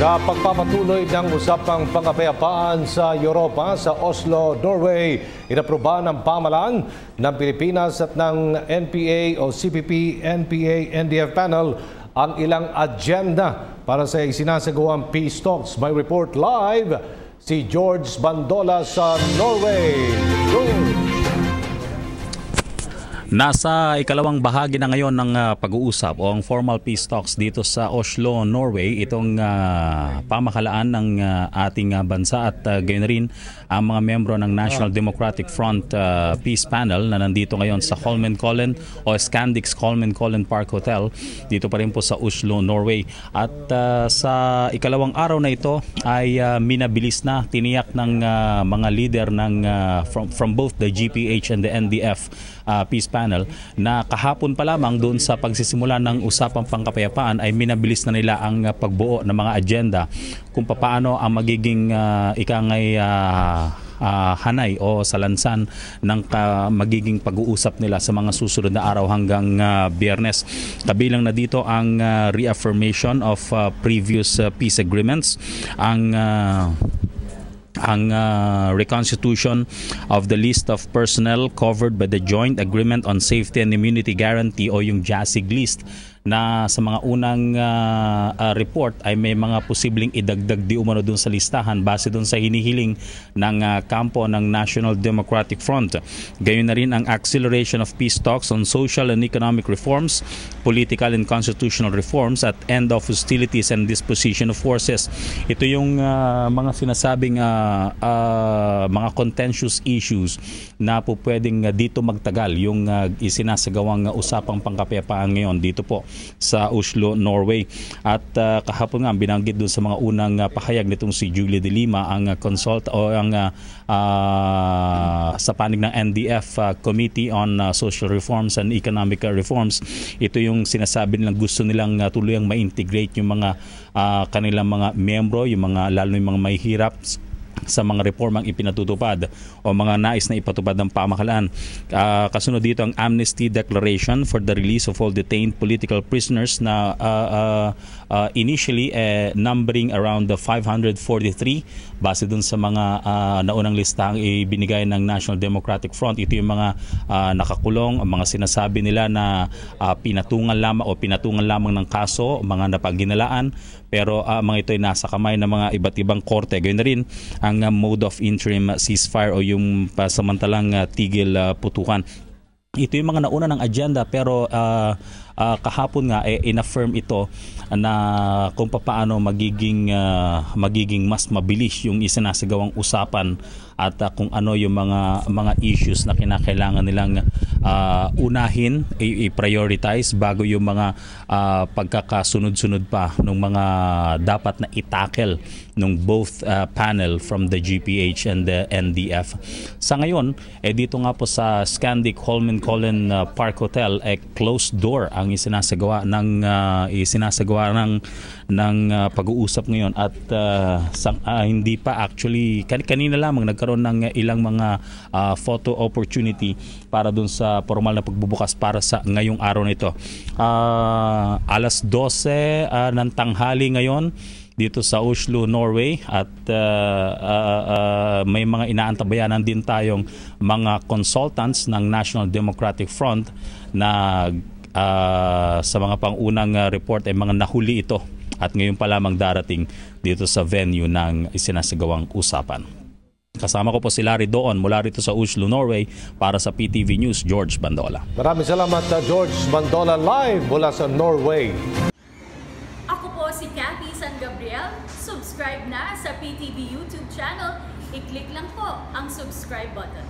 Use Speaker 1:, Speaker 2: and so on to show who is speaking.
Speaker 1: Sa pagpapatuloy ng usapang pangkapayapaan sa Europa, sa Oslo, Norway, inaproba ng pamahalaan ng Pilipinas at ng NPA o CPP, NPA, NDF panel ang ilang agenda para sa isinasagawang peace talks. May report live si George Bandola sa Norway.
Speaker 2: Nasa ikalawang bahagi na ngayon ng pag-uusap o ang formal peace talks dito sa Oslo, Norway. Itong pamahalaan ng ating bansa at gayon rin ang mga membro ng National Democratic Front Peace Panel na nandito ngayon sa Holmenkollen o Scandic's Holmenkollen Park Hotel dito pa rin po sa Oslo, Norway. At sa ikalawang araw na ito ay minabilis na tiniyak ng mga leader ng from both the GPH and the NDF Peace Panel na kahapon pa lamang doon sa pagsisimula ng usapang pangkapayapaan ay minabilis na nila ang pagbuo ng mga agenda kung paano ang magiging hanay o salansan ng magiging pag-uusap nila sa mga susunod na araw hanggang Biyernes. Kabilang na dito ang reaffirmation of previous peace agreements, ang reconstitution of the list of personnel covered by the Joint Agreement on Safety and Immunity Guarantee o yung JASIG list na sa mga unang report ay may mga posibleng idagdag di umano dun sa listahan base dun sa hinihiling ng kampo ng National Democratic Front. Gayon na rin ang acceleration of peace talks on social and economic reforms, political and constitutional reforms at end of hostilities and disposition of forces. Ito yung mga sinasabing mga contentious issues na po pwedeng dito magtagal yung isinasagawang usapang pangkapayapaan ngayon dito po sa Oslo, Norway. At kahapon nga binanggit doon sa mga unang pahayag nitong si Julia de Lima, ang consult o ang sa panig ng NDF Committee on Social Reforms and Economic Reforms. Ito yung sinasabi nilang gusto nilang tuluyang ma-integrate yung mga kanilang mga miyembro, yung mga lalo yung mga mahihirap sa mga reformang ipinatutupad o mga nais na ipatupad ng pamahalaan. Kasunod dito ang amnesty declaration for the release of all detained political prisoners na initially numbering around 543 base dun sa mga naunang listang ibinigay ng National Democratic Front. Ito yung mga nakakulong, ang mga sinasabi nila na pinatungan lamang ng kaso, mga napaginalaan, pero mga ito ay nasa kamay ng mga iba't ibang korte. Gayun na rin ang mode of interim ceasefire o yung pasamantalang tigil putukan. Ito yung mga nauna ng agenda pero kahapon nga inaffirm ito na kung paano magiging mas mabilis yung isinasagawang usapan at kung ano yung mga issues na kinakailangan nilang unahin, i-prioritize bago yung mga pagkakasunod-sunod pa ng mga dapat na itackle ng both panel from the GPH and the NDF. Sa ngayon, dito nga po sa Scandic Holmenkollen Park Hotel, closed door ang isinasagawa ng pag-uusap ngayon at hindi pa actually kanina lamang nagkaroon ng ilang mga photo opportunity para dun sa formal na pagbubukas para sa ngayong araw na ito. Alas 12 ng tanghali ngayon dito sa Oslo, Norway at may mga inaantabayanan din tayong mga consultants ng National Democratic Front na sa mga pangunang report ay mga nahuli ito at ngayon pa lamang darating dito sa venue ng isinasagawang usapan. Kasama ko po si Larry Doon mula rito sa Oslo, Norway para sa PTV News, George Bandola.
Speaker 1: Maraming salamat George Bandola live mula sa Norway.
Speaker 3: Ako po si Cathy San Gabriel. Subscribe na sa PTV YouTube channel. I-click lang po ang subscribe button.